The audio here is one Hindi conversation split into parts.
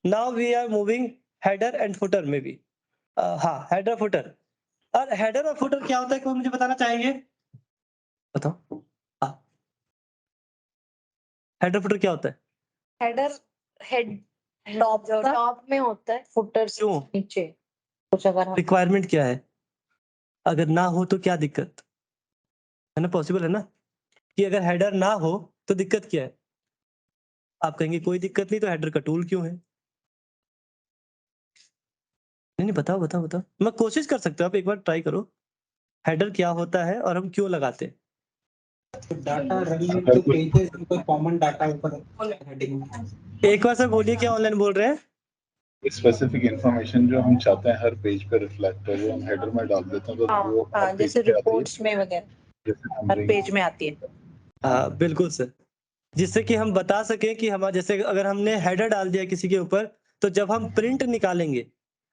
Now we are moving header and footer में भी। हाँ, हेडर फुटर। और हेडर और फुटर क्या होता है, कोई मुझे बताना चाहेंगे? बताओ। हाँ, हेडर फुटर क्या होता है? हेडर हेड टॉप में होता है, फुटर क्यों? नीचे। कुछ अगर रिक्वायरमेंट क्या है? अगर ना हो तो क्या दिक्कत है? ना पॉसिबल है ना कि अगर हेडर ना हो तो दिक्कत क्या है? आप कहेंगे कोई दिक्कत नहीं, तो हेडर का टूल क्यों है? नहीं, बताओ बताओ बताओ। मैं कोशिश कर सकते हो, आप एक बार ट्राई करो। हेडर क्या होता है और हम क्यों लगाते हैं? डाटा रेलेवेंट टू पेजेस, कोई कॉमन डाटा ऊपर हेडिंग। एक बार सर बोलिए, क्या ऑनलाइन बोल रहे हैं? स्पेसिफिक इंफॉर्मेशन जो हम चाहते हैं हर पेज पे रिफ्लेक्ट हो, वो हम हेडर में डाल देते हैं, तो वो हर पेज जैसे पे आती है, रिपोर्ट्स में वगैरह जैसे हर numbering। पेज में आती है। हाँ, बिल्कुल सर। जिससे कि हम बता सकें कि हम जैसे अगर हमने हेडर डाल दिया किसी के ऊपर, तो जब हम प्रिंट निकालेंगे,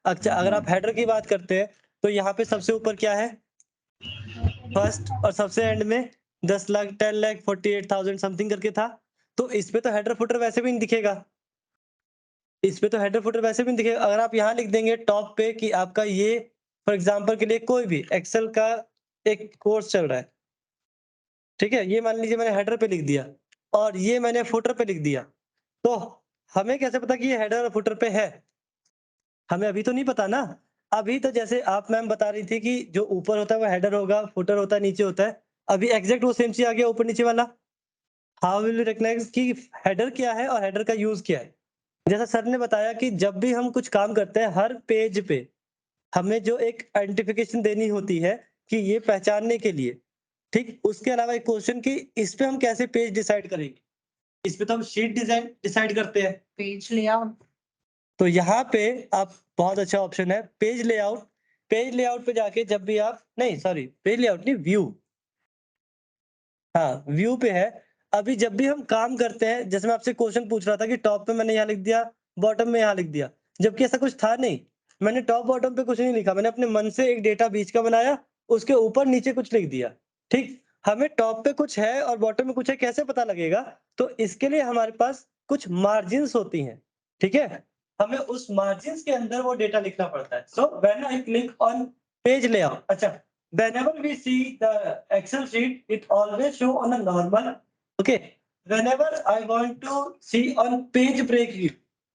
अच्छा अगर आप हेडर की बात करते हैं तो यहाँ पे सबसे ऊपर क्या है? फर्स्ट, और सबसे एंड में 10 लाख 10 लाख 48,000 समथिंग करके था। तो इस पे तो हेडर फुटर वैसे भी नहीं दिखेगा, इस पे तो हेडर फुटर वैसे भी नहीं दिखेगा। अगर आप यहाँ लिख देंगे टॉप पे कि आपका ये, फॉर एग्जांपल के लिए कोई भी एक्सेल का एक कोर्स चल रहा है, ठीक है, ये मान लीजिए मैंने हेडर पे लिख दिया और ये मैंने फुटर पे लिख दिया, तो हमें कैसे पता कि ये हेडर और फुटर पे है? हमें अभी तो नहीं पता ना। अभी तो जैसे आप मैम बता रही थी कि जो ऊपर होता है वो हेडर होगा, फुटर होता है नीचे होता है। अभी एग्जैक्ट वो सेम चीज आ गया ऊपर नीचे वाला। हाउ विल यू रिकॉग्नाइज कि हेडर क्या है और हेडर का यूज क्या है? जैसा सर ने बताया कि जब भी हम कुछ काम करते हैं, हर पेज पे हमें जो एक आइडेंटिफिकेशन देनी होती है कि ये पहचानने के लिए, ठीक। उसके अलावा एक क्वेश्चन कि इस पे हम कैसे पेज डिसाइड करेंगे? इस पे तो हम शीट डिजाइन डिसाइड करते हैं। पेज लेआउट, तो यहाँ पे आप, बहुत अच्छा ऑप्शन है पेज लेआउट। पेज लेआउट पे जाके जब भी आप, नहीं सॉरी पेज लेआउट नहीं, व्यू। हाँ, व्यू पे है। अभी जब भी हम काम करते हैं, जैसे मैं आपसे क्वेश्चन पूछ रहा था कि टॉप पे मैंने यहाँ लिख दिया, बॉटम में यहाँ लिख दिया, जबकि ऐसा कुछ था नहीं। मैंने टॉप बॉटम पे कुछ नहीं लिखा, मैंने अपने मन से एक डेटा बीच का बनाया, उसके ऊपर नीचे कुछ लिख दिया, ठीक। हमें टॉप पे कुछ है और बॉटम में कुछ है, कैसे पता लगेगा? तो इसके लिए हमारे पास कुछ मार्जिन्स होती हैं, ठीक है। हमें उस मार्जिन्स के अंदर वो डेटा लिखना पड़ता है। So when I click on page layout, अच्छा, whenever we see the Excel sheet, it always show on a normal. Okay. Whenever I want to see on page break view,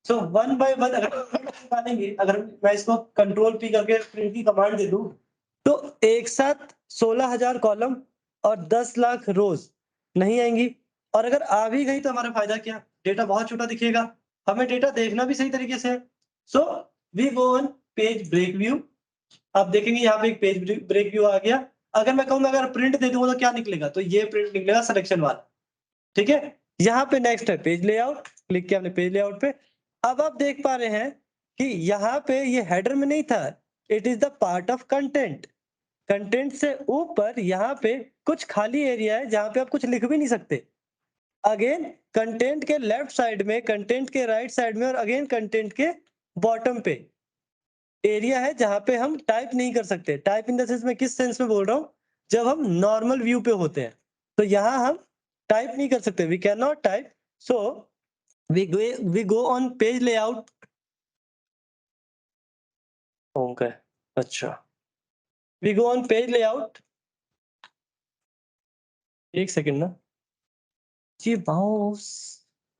so one by one अगर मैं इसको कंट्रोल पी करके प्रिंट की कमांड दे दूं, तो एक साथ 16,000 कॉलम और 10 लाख रोज नहीं आएंगी। और अगर आ भी गई तो हमारा फायदा क्या? डेटा बहुत छोटा दिखेगा, हमें डेटा देखना भी सही तरीके से है। So we go on page break view. आप देखेंगे यहाँ पे एक पेज ब्रेक व्यू आ गया। अगर मैं कहूंगा अगर प्रिंट दे दूंगा तो क्या निकलेगा? तो ये प्रिंट निकलेगा सिलेक्शन वाला, ठीक है। यहाँ पे नेक्स्ट है पेज लेआउट, क्लिक किया हमने पेज लेआउट पे। अब आप देख पा रहे हैं कि यहाँ पे ये हेडर में नहीं था, it is the part of content. Content से ऊपर यहाँ पे कुछ खाली एरिया है जहां पे आप कुछ लिख भी नहीं सकते। अगेन कंटेंट के लेफ्ट साइड में, कंटेंट के राइट साइड में, और अगेन कंटेंट के बॉटम पे एरिया है जहां पे हम टाइप नहीं कर सकते। टाइप इन द सेंस में किस सेंस में बोल रहा हूं? जब हम नॉर्मल व्यू पे होते हैं तो यहां हम टाइप नहीं कर सकते, we can not type. So we go on page layout. Okay, अच्छा, we go on page layout. एक सेकंड ना, ये माउस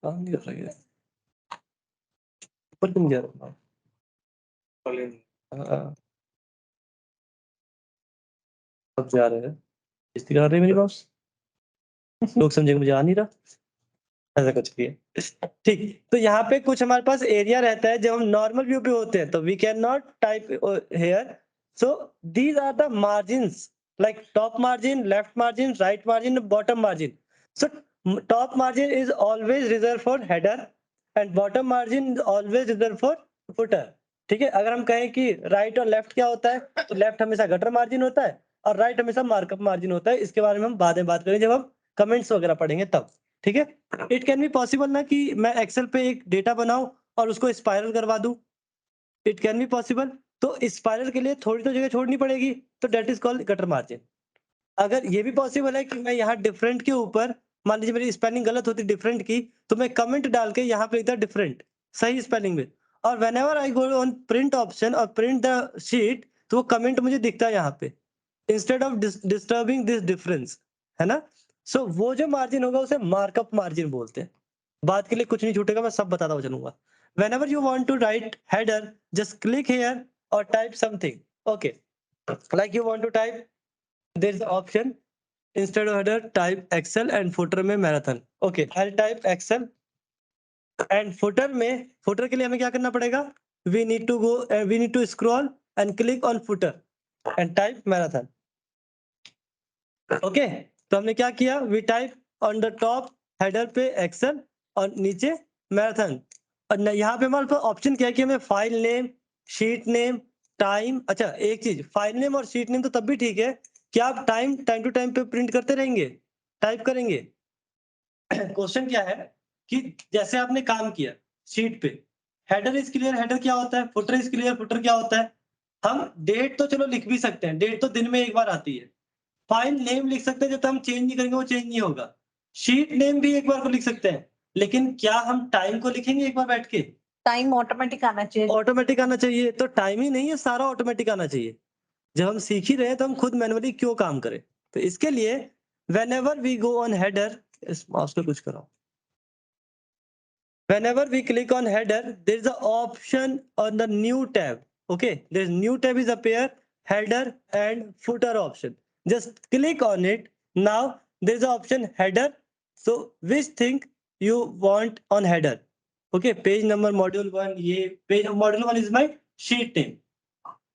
काम नहीं कर रहा है, ऊपर क्यों नहीं जा रहा? हाँ, अब जा रहे हैं, इस तरह आ रही है मेरी माउस, लोग समझेंगे मुझे आ नहीं रहा, ऐसा कुछ भी है, ठीक। तो यहाँ पे कुछ हमारे पास एरिया रहता है जब हम नॉर्मल व्यू पे होते हैं, तो we can not type here. So these are the margins, like top margin, left margin, right margin, bottom margin. So top margin is always reserve for header and bottom margin always reserve for footer, ठीक है। अगर हम कहें कि राइट और लेफ्ट क्या होता है, तो लेफ्ट हमेशा गटर मार्जिन होता है और राइट हमेशा मार्कअप मार्जिन होता है। इसके बारे में हम बाद में बात करेंगे जब हम कमेंट्स वगैरह पढ़ेंगे तब, ठीक है। इट कैन बी पॉसिबल ना कि मैं एक्सेल पे एक डेटा बनाऊं और उसको स्पाइरल करवा दूं, इट कैन बी पॉसिबल। तो स्पाइरल के लिए थोड़ी तो जगह छोड़नी पड़ेगी, तो that is called gutter margin. अगर ये भी पॉसिबल है कि मैं यहाँ डिफरेंट के ऊपर, मान लीजिए मेरी स्पेलिंग गलत होती डिफरेंट की, तो मैं कमेंट डाल के यहाँ पे लिखता डिफरेंट सही स्पेलिंग में, और whenever I go on print option और print the sheet, तो वो कमेंट मुझे दिखता है यहाँ पे, instead of disturbing this difference, है ना। सो वो जो मार्जिन होगा उसे मार्कअप मार्जिन बोलते हैं। बात के लिए कुछ नहीं छूटेगा, मैं सब बताता हुआ चलूंगा। whenever you want to write header, just click here or type something. Okay, like you want to type, there is option, instead of header type excel and footer में marathon. Okay, I'll type excel and footer में, footer के लिए हमें क्या करना पड़ेगा, we need to scroll and click on footer and type marathon. Okay, तो हमने क्या किया, we type on the top header पे excel और नीचे marathon, और यहाँ पे हमारे पास ऑप्शन क्या है कि हमें file name, sheet name, time. अच्छा एक चीज, फाइल नेम और शीट नेम तो तब भी ठीक है, क्या आप टाइम टू टाइम पे प्रिंट करते रहेंगे, टाइप करेंगे। क्वेश्चन क्या है कि जैसे आपने काम किया शीट पे, हेडर इज क्लियर, हेडर क्या होता है, फुटर इज क्लियर, फुटर क्या होता है। हम डेट तो चलो लिख भी सकते हैं, डेट तो दिन में एक बार आती है। फाइल नेम लिख सकते हैं, जब तक हम चेंज नहीं करेंगे वो चेंज नहीं होगा। शीट नेम भी एक बार को लिख सकते हैं, लेकिन क्या हम टाइम को लिखेंगे एक बार बैठ के, टाइम ऑटोमेटिक आना चाहिए। ऑटोमेटिक आना चाहिए। तो टाइम ही नहीं है, सारा ऑटोमेटिक आना चाहिए। जब हम सीख ही रहे हैं तो हम खुद मैनुअली क्यों काम करें। तो इसके लिए whenever we go on header, इस माउस पे कुछ कराओ, whenever we click on header, there is an option on the new tab. Okay, there is new tab is appear, header and footer option, just click on it. Now there is an option header, so which thing you want on header. Okay, page number module 1, ये page module 1 is my sheet name,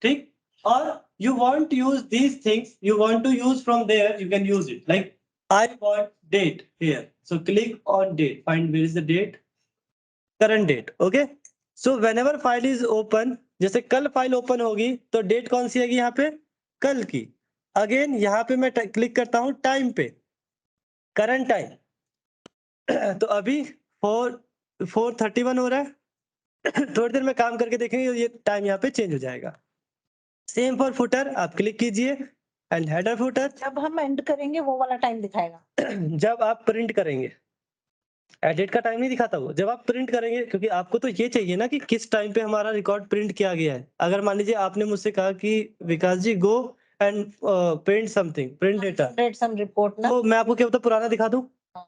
ठीक। और you want to use these things, you want to use from there, you can use it, like I want date here, so click on date, find where is the date, current date. Okay, so whenever file is open, जैसे कल फाइल ओपन होगी तो डेट कौन सी आएगी यहाँ पे, कल की। अगेन यहाँ पे मैं क्लिक करता हूँ टाइम पे, करंट टाइम। तो अभी 4:31 हो रहा है। थोड़ी देर में काम करके देखेंगे ये टाइम यहाँ पे चेंज हो जाएगा। सेम फॉर फुटर, आप क्लिक कीजिए एंड हेडर फुटर। जब हम एंड करेंगे वो वाला टाइम दिखाएगा। जब आप प्रिंट करेंगे, एडिट का टाइम नहीं दिखाता वो, जब आप प्रिंट करेंगे, क्योंकि आपको तो ये चाहिए ना कि किस टाइम पे हमारा रिकॉर्ड प्रिंट किया गया है। अगर मान लीजिए आपने मुझसे कहा कि Vikas ji go and print something, print data, generate some report ना, तो मैं आपको क्या होता पुराना दिखा दूं, हाँ।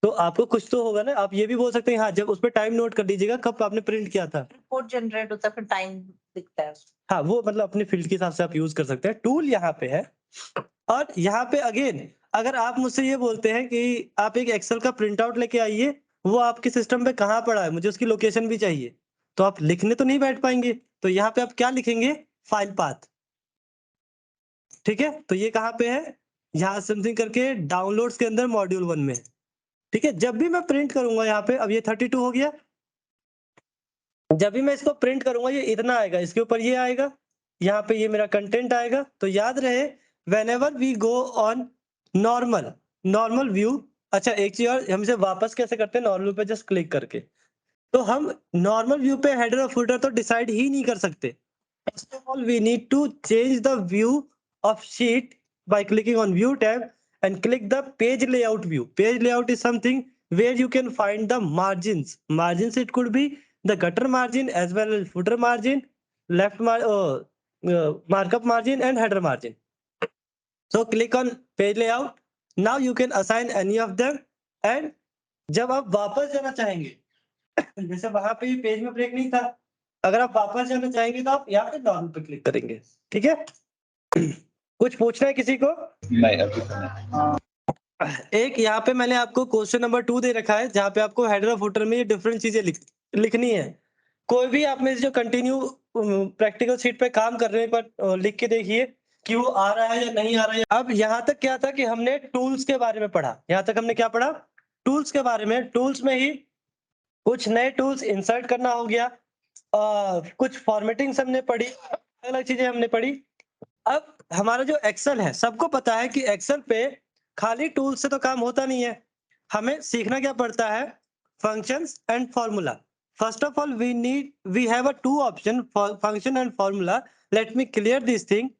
तो आपको कुछ तो होगा ना। आप ये भी बोल सकते हैं हाँ, जब उस पर टाइम नोट कर दीजिएगा कब आपने प्रिंट किया था। रिपोर्ट जनरेट होता है फिर टाइम दिखता है उसमें। हाँ, वो मतलब अपने फील्ड के हिसाब से आप यूज कर सकते हैं, टूल यहाँ पे है। और यहाँ पे अगेन अगर आप मुझसे ये बोलते हैं कि आप एक एक्सेल का प्रिंट आउट लेके आइए, वो आपके सिस्टम पे कहाँ पड़ा है, मुझे उसकी लोकेशन भी चाहिए, तो आप लिखने तो नहीं बैठ पाएंगे। तो यहाँ पे आप क्या लिखेंगे, फाइल पाथ, ठीक है। तो ये कहाँ पे है, यहाँ समथिंग करके डाउनलोड्स के अंदर मॉड्यूल 1 में, ठीक है। जब भी मैं प्रिंट करूंगा यहाँ पे, अब ये 32 हो गया, जब भी मैं इसको प्रिंट करूंगा ये इतना आएगा, इसके ऊपर ये आएगा, यहाँ पे ये मेरा कंटेंट आएगा। तो याद रहे whenever we go on normal view। अच्छा एक चीज और, हम इसे वापस कैसे करते हैं, नॉर्मल पे जस्ट क्लिक करके। तो हम नॉर्मल व्यू पे हेडर और फुटर तो डिसाइड ही नहीं कर सकते। First of all we need to change the view of sheet by clicking on view tab and click the page layout view. Page layout is something where you can find the margins. Margins, it could be the gutter margin as well as footer margin, markup margin and header margin. So click on page layout. Now you can assign any of them, and जब आप वापस जाना चाहेंगे, जैसे वहां पे पेज में ब्रेक नहीं था, अगर आप वापस जाना चाहेंगे तो आप यहाँ पे नॉर्मल पे क्लिक करेंगे, ठीक है। कुछ पूछना है किसी को? नहीं अभी तो नहीं। एक यहाँ पे मैंने आपको क्वेश्चन नंबर 2 दे रखा है, जहाँ पे आपको हेडर और फुटर में ये डिफरेंट चीजें लिखनी है। कोई भी आप में से जो कंटिन्यू प्रैक्टिकल शीट पे काम कर रहे हैं, एक बार लिख के देखिए कि वो आ रहा है या नहीं आ रहा है। अब यहाँ तक क्या था कि हमने टूल्स के बारे में पढ़ा, यहाँ तक हमने क्या पढ़ा, टूल्स के बारे में। टूल्स में ही कुछ नए टूल्स इंसर्ट करना हो गया, कुछ फॉर्मेटिंग हमने पढ़ी, अलग चीजें हमने पढ़ी। अब हमारा जो एक्सेल है, सबको पता है कि एक्सेल पे खाली टूल से तो काम होता नहीं है, हमें सीखना क्या पड़ता है, functions and formula. First of all we have a 2 option, function and formula. Let me clear this thing.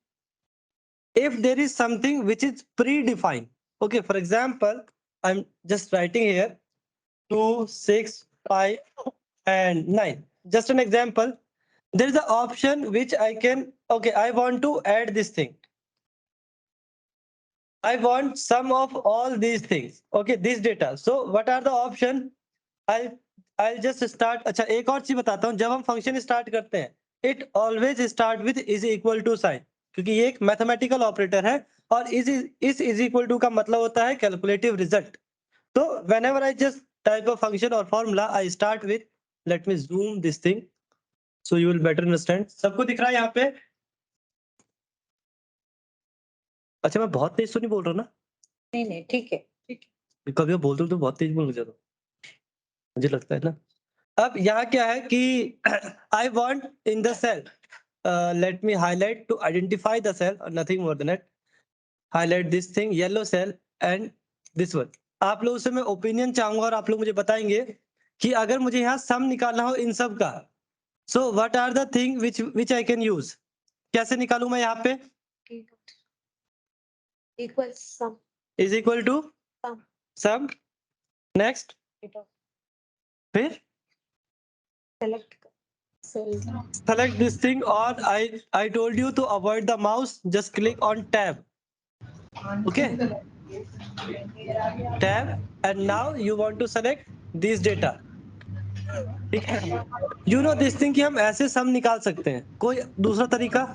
If there is something which is predefined, okay, for example, I'm just writing here 2, 6, 5 and 9. just an example. There is an option which I can, okay, I want to add this thing. I want sum of all these things. Okay, this data. So what are the option? I'll just start. अच्छा, एक और चीज बताता हूँ. जब हम फंक्शन स्टार्ट करते हैं, it always start with is equal to sign, क्योंकि ये एक मैथमेटिकल ऑपरेटर है और is equal to का मतलब होता है कैलकुलेटिव रिजल्ट. तो whenever I just type a function or formula, I start with, let me zoom this thing so you will better understand. सबको दिख रहा है यहाँ पे? अच्छा, मैं बहुत तेज तो नहीं बोल रहा ना? नहीं नहीं ठीक है ठीक है. कभी मैं बोलता हूँ तो बहुत तेज बोल जाता हूँ, मुझे लगता है ना. अब यहाँ क्या है कि I want in the cell, let me highlight to identify the cell or nothing more than it. Highlight this thing, yellow cell and this one. आप लोगों से मैं ओपिनियन चाहूंगा और आप लोग मुझे बताएंगे कि अगर मुझे यहाँ सम निकालना हो इन सब का, so what are the thing which I can use? कैसे निकालूं मैं यहाँ पे? Equal some Is equal to Sum. sum. Next. फिर select select this thing, or I told you to avoid the mouse, just click on tab. Okay, tab, and now you want to select this data. ठीक है, you know this thing कि हम ऐसे सम निकाल सकते हैं. कोई दूसरा तरीका?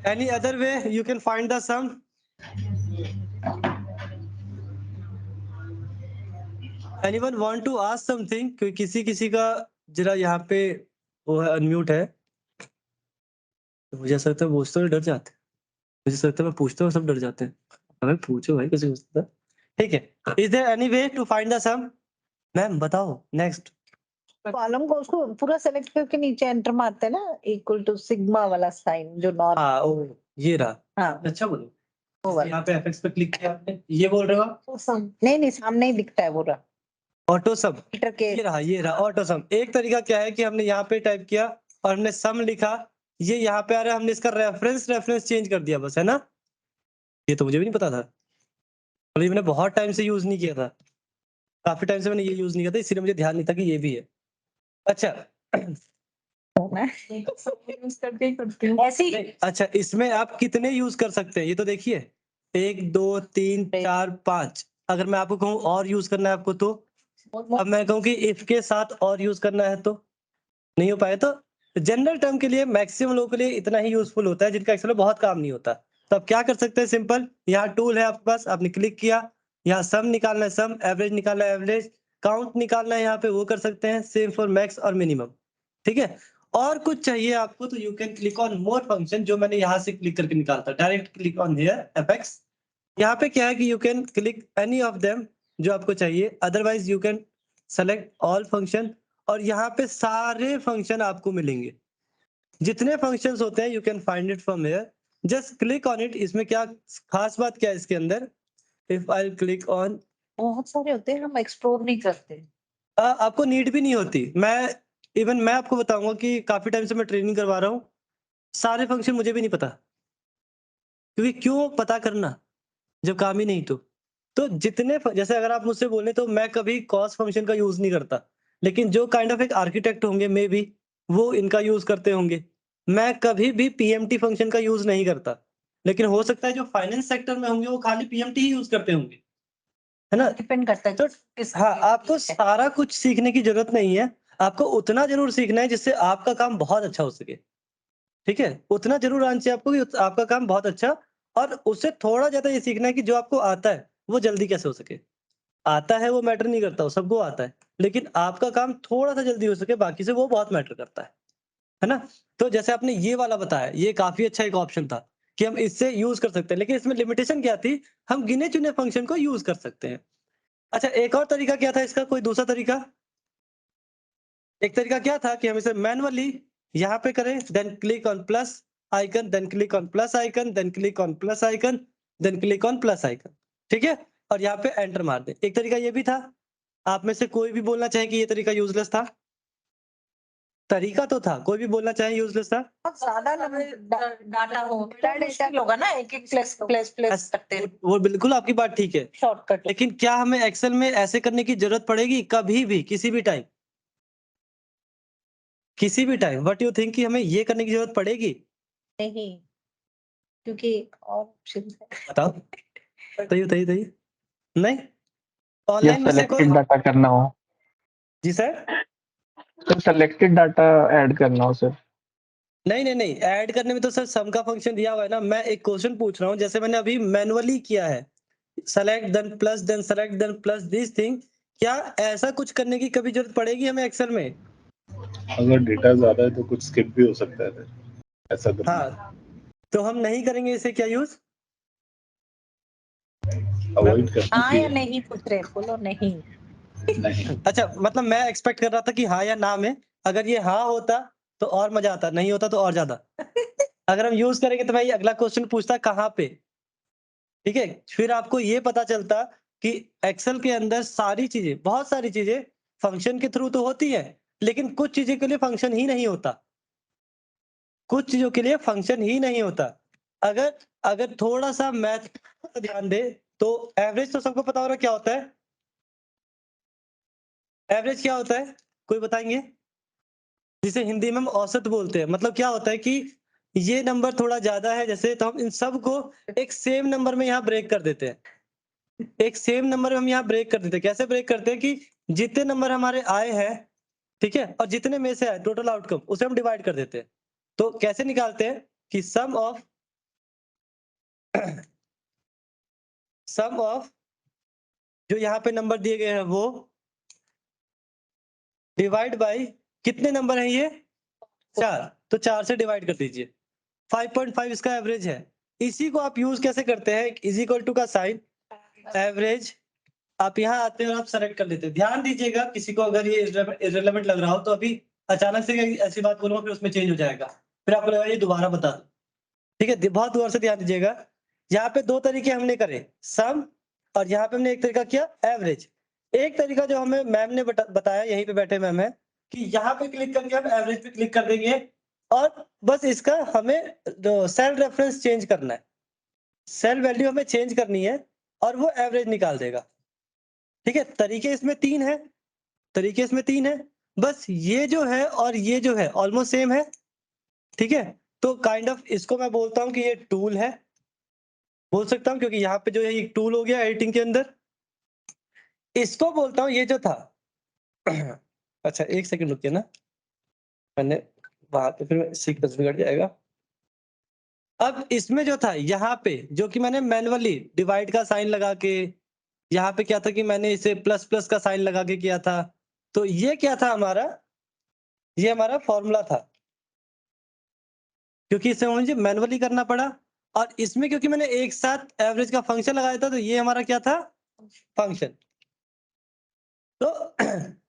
Any other way you can find the sum? Anyone want to ask something? कोई किसी का जरा यहाँ पे वो है, अनम्यूट है. तो मुझे ऐसा लगता है वो तो डर जाते हैं. मुझे ऐसा लगता है मैं पूछता हूँ सब डर जाते हैं. अबे पूछो भाई, किसी को. ठीक है. Is there any way to find the sum? Ma'am बताओ. नेक्स्ट. कॉलम को उसको पूरा सेलेक्ट करके नीचे एंटर मारते हैं ना, इक्वल टू सिग्मा वाला साइन जो नॉर्मल. हाँ, ओ ये रहा. हाँ अच्छा बोलो. वो वाला. यहाँ पे एफएक्स पे क्लिक किया आपने, ये बोल रहे हो आप? नहीं नहीं सामने ही दिखता है पूरा ऑटो सम. मीटर के. ये रहा ऑटो सम. एक तरीका क्या है कि हमने यहाँ पे टाइप किया और हमने सम लिखा, ये यहाँ पे आ रहा है, हमने इसका रेफरेंस चेंज कर दिया बस, है ना. ये तो मुझे भी नहीं पता था और ये मैंने बहुत टाइम से यूज नहीं किया था. काफी टाइम से मैंने ये यूज नहीं किया था, इसलिए मुझे ध्यान नहीं था कि ये भी है. अच्छा ऐसी. अच्छा, इसमें आप कितने यूज कर सकते हैं ये तो देखिए. 1 2 3 4 5. अगर मैं आपको कहूँ और यूज करना है आपको, तो अब मैं कहूँ कि इफ के साथ और यूज करना है तो नहीं हो पाए. तो जनरल टर्म के लिए मैक्सिमम लोगों के लिए इतना ही यूजफुल होता है जिनका एक्चुअली बहुत काम नहीं होता. तो आप क्या कर सकते हैं, सिंपल. यहाँ टूल है आपके पास, आपने क्लिक किया, यहाँ सम निकालना है सम, एवरेज निकालना है एवरेज, काउंट निकालना है यहाँ पे, वो कर सकते हैं. सेम फॉर मैक्स और मिनिमम. ठीक है. और कुछ चाहिए आपको तो you can click on more function, जो मैंने यहाँ से क्लिक करके निकालता. Direct click on here apex. यहाँ पे क्या है कि you can click any of them जो आपको चाहिए. Otherwise you can select all function और यहाँ पे सारे फंक्शन आपको मिलेंगे. जितने फंक्शंस होते हैं you can find it from here. Just click on it. इसमें क्या खास बात क्या है इसके अंदर, इफ आई क्लिक ऑन, बहुत सारे होते हैं, हम एक्सप्लोर नहीं करते. आपको नीड भी नहीं होती. मैं आपको बताऊंगा कि काफी टाइम से मैं ट्रेनिंग करवा रहा हूँ, सारे फंक्शन मुझे भी नहीं पता, क्योंकि क्यों पता करना जब काम ही नहीं. तो जितने जैसे अगर आप मुझसे बोले तो मैं कभी कॉस फंक्शन का यूज नहीं करता, लेकिन जो काइंड ऑफ एक आर्किटेक्ट होंगे मे बी वो इनका यूज करते होंगे. मैं कभी भी पीएमटी फंक्शन का यूज नहीं करता, लेकिन हो सकता है जो फाइनेंस सेक्टर में होंगे वो खाली पीएमटी ही यूज करते होंगे, है ना. डिपेंड करता है तो हाँ, आपको सारा कुछ सीखने की जरूरत नहीं है. आपको उतना जरूर सीखना है जिससे आपका काम बहुत अच्छा हो सके. ठीक है, उतना जरूर आना चाहिए आपको कि आपका काम बहुत अच्छा, और उससे थोड़ा ज्यादा ये सीखना है कि जो आपको आता है वो जल्दी कैसे हो सके. आता है वो मैटर नहीं करता, वो सबको आता है, लेकिन आपका काम थोड़ा सा जल्दी हो सके, बाकी से वो बहुत मैटर करता है ना. तो जैसे आपने ये वाला बताया, ये काफी अच्छा एक ऑप्शन था कि हम इससे यूज कर सकते हैं, लेकिन इसमें लिमिटेशन क्या थी, हम गिने चुने फंक्शन को यूज कर सकते हैं. अच्छा, एक और तरीका क्या था इसका, कोई दूसरा तरीका. एक तरीका क्या था कि हम इसे मैनुअली यहाँ पे करें, then click on plus icon, then click on plus icon, then click on plus icon, then click on plus icon. ठीक है, और यहाँ पे एंटर मार दें. एक तरीका ये भी था. आप में से कोई भी बोलना चाहे कि ये तरीका यूजलेस था. तरीका तो था, कोई भी बोलना चाहे यूजलेस था। बहुत ज्यादा डाटा हो, मुश्किल होगा ना, एक एक प्लेस प्लेस प्लेस करते वो बिल्कुल आपकी बात ठीक है, शॉर्टकट। लेकिन क्या हमें एक्सेल में ऐसे करने की जरूरत पड़ेगी कभी भी, किसी भी टाइम? किसी भी टाइम व्हाट यू थिंक कि हमें ये करने की जरूरत पड़ेगी? नहीं, क्योंकि और ऑप्शन बताओ, बताइए बताइए बताइए। नहीं, या ऑनलाइन में से सेलेक्टेड कोई। डाटा करना हो, जी sir. Sir selected data add करना हो सर। नहीं नहीं नहीं, ऐड करने में तो सर सम का फंक्शन दिया हुआ है ना। मैं एक क्वेश्चन पूछ रहा हूँ, जैसे मैंने अभी मैनुअली किया है, select then plus then select then plus this thing, क्या ऐसा कुछ करने की कभी जरूरत पड़ेगी हमें एक्सेल में? अगर डेटा ज्यादा है तो कुछ स्किप भी हो सकता है फिर, ऐसा करना है। हाँ, तो हम नहीं करेंगे इसे क्या यूज? अवॉइड करना हाँ या चाहिए। नहीं पूछ रहे, बोलो नहीं। नहीं, अच्छा, मतलब मैं एक्सपेक्ट कर रहा था कि हाँ या ना में, अगर ये हाँ होता तो और मजा आता, नहीं होता तो और ज्यादा। अगर हम यूज करेंगे तो मैं ये अगला क्वेश्चन पूछता कहाँ पे, ठीक है? फिर आपको ये पता चलता कि एक्सेल के अंदर सारी चीजें, बहुत सारी चीजें फंक्शन के थ्रू तो होती है, लेकिन कुछ चीजों के लिए फंक्शन ही नहीं होता। कुछ चीजों के लिए फंक्शन ही नहीं होता। अगर अगर थोड़ा सा मैथ ध्यान दे तो एवरेज तो सबको पता होगा क्या होता है। एवरेज क्या होता है, कोई बताएंगे? जिसे हिंदी में हम औसत बोलते हैं। मतलब क्या होता है कि ये नंबर थोड़ा ज्यादा है जैसे, तो हम इन सबको एक सेम नंबर में यहाँ ब्रेक कर देते हैं। एक सेम नंबर में हम यहाँ ब्रेक कर देते हैं। कैसे ब्रेक करते हैं कि जितने नंबर हमारे आए हैं, ठीक है, और जितने में से आए टोटल आउटकम, उसे हम डिवाइड कर देते हैं। तो कैसे निकालते हैं कि सम ऑफ सम ऑफ जो यहाँ पे नंबर दिए गए हैं वो डिवाइड बाई कितने नंबर हैं ये? 4, तो 4 से डिवाइड कर दीजिए। 5.5 इसका एवरेज है। इसी को आप यूज कैसे करते हैं, इज इक्वल टू का साइन एवरेज, आप यहाँ आते हैं और आप सेलेक्ट कर लेते हैं। ध्यान दीजिएगा, किसी को अगर ये इररिलेवेंट लग रहा हो तो अभी अचानक से ऐसी बात बोलूंगा फिर उसमें चेंज हो जाएगा, फिर आपको लगेगा ये दोबारा बता दो, ठीक है? बहुत गौर से ध्यान दीजिएगा। यहाँ पे दो तरीके हमने करे, सम, और यहाँ पे हमने एक तरीका किया एवरेज। एक तरीका जो हमें मैम ने बताया, यहीं पे बैठे मैम है, कि यहाँ पे क्लिक करके हम एवरेज पे क्लिक कर देंगे और बस इसका हमें सेल रेफरेंस चेंज करना है, सेल वैल्यू हमें चेंज करनी है और वो एवरेज निकाल देगा, ठीक है? तरीके इसमें 3 है, तरीके इसमें 3 है, बस ये जो है और ये जो है ऑलमोस्ट सेम है, ठीक है? तो काइंड ऑफ इसको मैं बोलता हूँ कि ये टूल है, बोल सकता हूँ, क्योंकि यहाँ पे जो है एक टूल हो गया एडिटिंग के अंदर। इसको बोलता हूँ ये जो था अच्छा एक सेकंड रुकिए ना, मैंने वहां पे फिर सीक्वेंस बिगड़ जाएगा। अब इसमें जो था यहाँ पे, जो कि मैंने मैन्युअली डिवाइड का साइन लगा के, यहाँ पे क्या था कि मैंने इसे प्लस प्लस का साइन लगा के किया था, तो ये क्या था हमारा, ये हमारा फॉर्मूला था, क्योंकि इसे मुझे मैन्युअली करना पड़ा। और इसमें क्योंकि मैंने एक साथ एवरेज का फंक्शन लगाया था, तो ये हमारा क्या था, फंक्शन। तो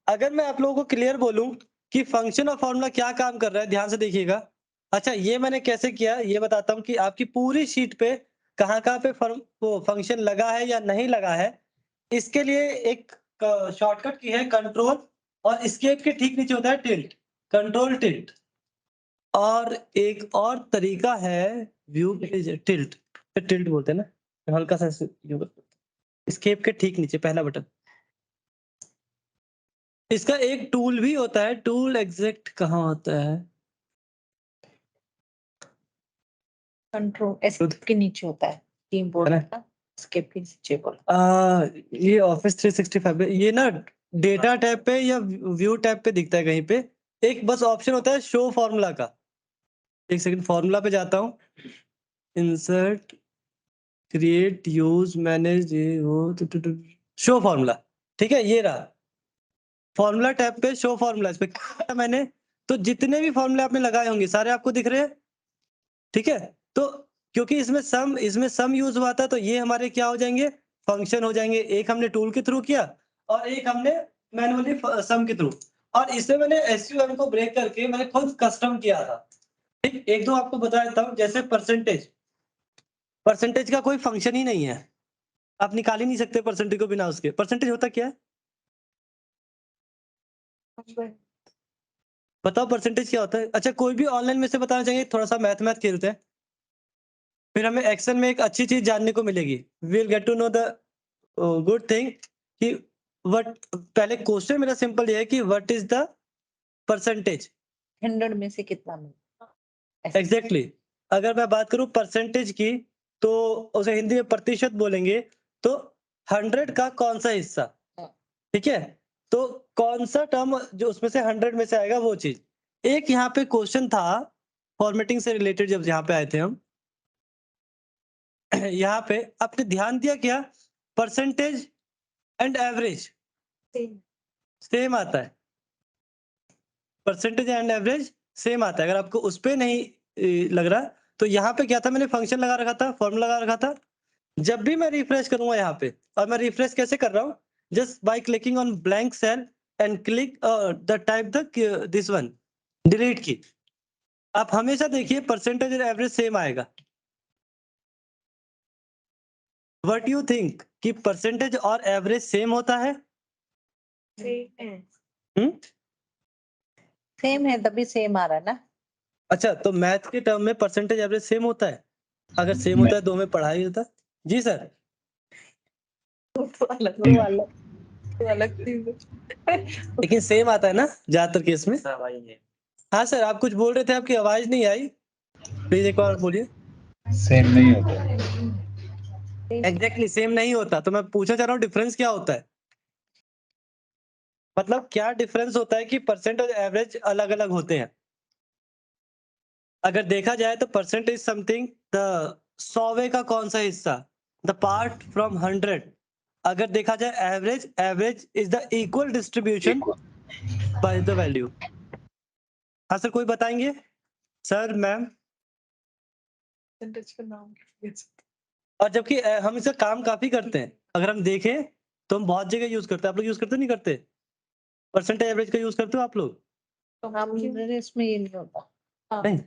अगर मैं आप लोगों को क्लियर बोलूं कि फंक्शन और फॉर्मूला क्या काम कर रहा है, ध्यान से देखिएगा। अच्छा, ये मैंने कैसे किया ये बताता हूं कि आपकी पूरी शीट पे कहाँ कहाँ पे वो फंक्शन लगा है या नहीं लगा है। इसके लिए एक शॉर्टकट की है कंट्रोल, और एस्केप के ठीक नीचे होता है टिल्ट, कंट्रोल टिल्ट। और एक और तरीका है व्यू टिल्ट, टिल्ट बोलते हैं ना, हल्का सा एस्केप के ठीक नीचे पहला बटन। इसका एक टूल भी होता है, टूल एग्जैक्ट कहाँ होता है? कंट्रोल एस्केप के नीचे होता है, कीबोर्ड है ना? का एस्केप के नीचे बोलो। ये ऑफिस 365 पे, ये ना डेटा टैब पे या व्यू टैब पे दिखता है कहीं पे, एक बस ऑप्शन होता है शो फॉर्मूला का। एक सेकंड, फॉर्मूला पे जाता हूँ, इंसर्ट, क्रिएट, यूज, मैनेज, ये वो शो फॉर्मूला, ठीक है? ये रहा फॉर्मूला टैब पे, शो फॉर्मूला, इस पे किया मैंने, तो जितने भी फॉर्मूले आपने लगाए होंगे सारे आपको दिख रहे हैं, ठीक है? तो क्योंकि इसमें सम यूज हुआ था, तो ये हमारे क्या हो जाएंगे, फंक्शन हो जाएंगे। एक हमने टूल के थ्रू किया और एक हमने मैनुअली सम के थ्रू, और इसमें मैंने एसयूएम को ब्रेक करके मैंने खुद कस्टम किया था, ठीक? एक दो आपको बता देता हूँ, जैसे परसेंटेज, परसेंटेज का कोई फंक्शन ही नहीं है, आप निकाल ही नहीं सकते परसेंटेज को बिना उसके। परसेंटेज होता क्या है? बताओ परसेंटेज क्या होता है? अच्छा कोई भी ऑनलाइन में से बताना चाहिए, थोड़ा सा मैथ खेलते हैं, फिर हमें एक्सेल में एक अच्छी चीज जानने को मिलेगी। We will get to know the good thing कि व्हाट, पहले क्वेश्चन मेरा सिंपल ये है कि व्हाट इज द परसेंटेज 100 में से कितना मिलेगा? ऐसे। एग्जैक्टली। अगर मैं बात करूं परसेंटेज की, तो उसे हिंदी में प्रतिशत बोलेंगे, तो 100 का कौन सा हिस्सा, ठीक है, तो कौन सा टर्म जो उसमें से 100 में से आएगा वो चीज। एक यहाँ पे क्वेश्चन था फॉर्मेटिंग से रिलेटेड, जब यहाँ पे आए थे हम यहाँ पे आपने ध्यान दिया क्या, परसेंटेज एंड एवरेज सेम आता है, परसेंटेज एंड एवरेज सेम आता है। अगर आपको उस पे नहीं लग रहा, तो यहाँ पे क्या था, मैंने फंक्शन लगा रखा था, फॉर्मूला लगा रखा था। जब भी मैं रिफ्रेश करूंगा यहाँ पे, और मैं रिफ्रेश कैसे कर रहा हूँ, just by clicking on blank cell and click the type the this one delete key, आप हमेशा देखिए परसेंटेज और एवरेज सेम आएगा। व्हाट यू थिंक कि परसेंटेज और एवरेज सेम होता है? सेम है तभी सेम आ रहा है ना। अच्छा तो मैथ के टर्म में परसेंटेज एवरेज सेम होता है? अगर सेम होता है तो हमें पढ़ाई होता। जी सर। वो अलग चीज है। लेकिन सेम आता है ना ज्यादातर केस में। हाँ सर, आप कुछ बोल रहे थे, आपकी आवाज नहीं आई, प्लीज एक बार बोलिए। सेम नहीं होता। एग्जैक्टली सेम नहीं होता, तो मैं पूछना चाह रहा हूँ डिफरेंस क्या होता है, मतलब क्या डिफरेंस होता है कि परसेंट और एवरेज अलग अलग होते हैं। अगर देखा जाए तो परसेंट इज समथिंग द 100 का कौन सा हिस्सा, द पार्ट फ्रॉम 100। अगर देखा जाए average, average is the equal distribution by the value. हाँ सर, कोई बताएंगे सर, मैम? और जबकि हम इसका काम काफी करते हैं, अगर हम देखें तो हम बहुत जगह यूज करते हैं। आप लोग यूज करते नहीं करते? परसेंटेज एवरेज का यूज करते हो आप लोग? हमारे इसमें ये नहीं होता, नहीं,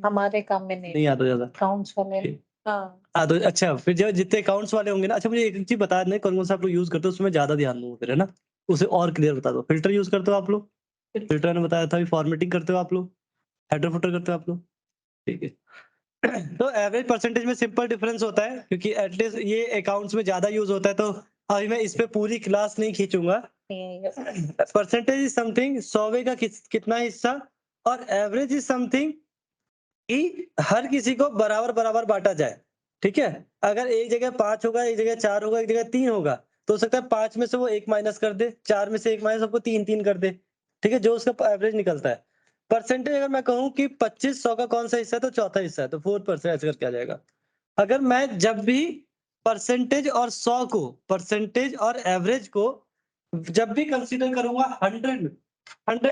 हमारे काम में नहीं आता ज्यादा। अकाउंट्स वाले। हाँ तो अच्छा, फिर जो जितने अकाउंट्स वाले होंगे ना, अच्छा मुझे एक चीज बता दें, कौन कौन सा आप लोग यूज करते हो, उसमें ज्यादा ध्यान दूंगा फिर, है ना, उसे और क्लियर बता दो। फिल्टर यूज करते हो आप लोग? फिल्टर ने बताया था, फॉर्मेटिंग करते हो आप लोग, हेडर फुटर करते हो आप लोग, ठीक है। तो एवरेज परसेंटेज में सिंपल डिफरेंस होता है, क्योंकि एटलीस्ट ये अकाउंट्स में ज्यादा यूज होता है, तो अभी मैं इस पे पूरी क्लास नहीं खींचूंगा। परसेंटेज इज समथिंग 100 का कितना हिस्सा, और एवरेज इज समथिंग कि हर किसी को बराबर बराबर बांटा जाए, ठीक है। अगर एक जगह 5 होगा, एक जगह 4 होगा, एक जगह 3 होगा, तो हो सकता है 5 में से वो 1 माइनस कर दे, 4 में से 1 माइनस, सबको 3 कर दे, ठीक है, जो उसका एवरेज निकलता है। परसेंटेज अगर मैं कहूँ कि 25 100 का कौन सा हिस्सा है, तो चौथा हिस्सा है, तो 4% ऐसे करके आ जाएगा। अगर मैं जब भी परसेंटेज और 100 को, परसेंटेज और एवरेज को जब भी कंसीडर करूंगा 100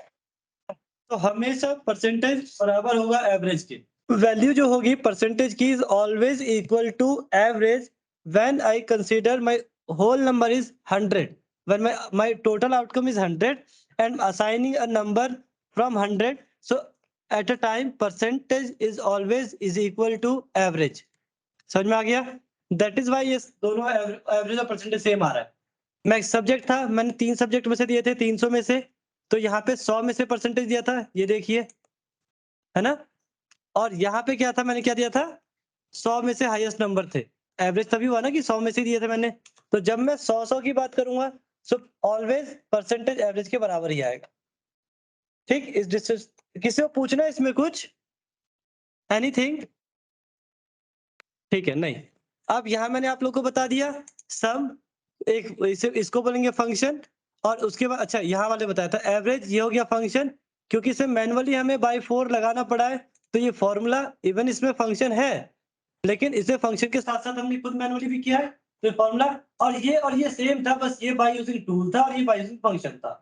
तो हमेशा परसेंटेज बराबर होगा एवरेज के। वैल्यू जो होगी परसेंटेज की is always equal to average when I consider my whole number is 100, when my total outcome is 100 and assigning a number from 100, so at a time percentage is always is equal to average। समझ में आ गया? दैट इज वाई ये दोनों एवरेज और परसेंटेज सेम आ रहा है। मैं सब्जेक्ट था, मैंने 3 सब्जेक्ट में से दिए थे 300 में से, तो यहाँ पे 100 में से परसेंटेज दिया था, ये देखिए, है ना। और यहाँ पे क्या था, मैंने क्या दिया था, 100 में से हाईएस्ट नंबर थे। एवरेज तभी हुआ ना कि 100 में से दिए थे मैंने, तो जब मैं 100 की बात करूंगा, सो ऑलवेज परसेंटेज एवरेज के बराबर ही आएगा। ठीक, इस किसी को पूछना है इसमें कुछ, एनीथिंग? ठीक है, नहीं। अब यहाँ मैंने आप लोग को बता दिया सम, एक इसको बोलेंगे फंक्शन, और उसके बाद अच्छा यहाँ वाले बताया था एवरेज, ये हो गया फंक्शन, क्योंकि इसे मैनुअली हमें बाय 4 लगाना पड़ा है, तो ये फॉर्मूला इवन इसमें फंक्शन है, लेकिन इसे फंक्शन के साथ साथ हमने खुद मैनुअली भी किया है, तो फॉर्मूला, और ये सेम था, बस ये बाय यूजिंग टूल था और ये बाय यूजिंग फंक्शन था।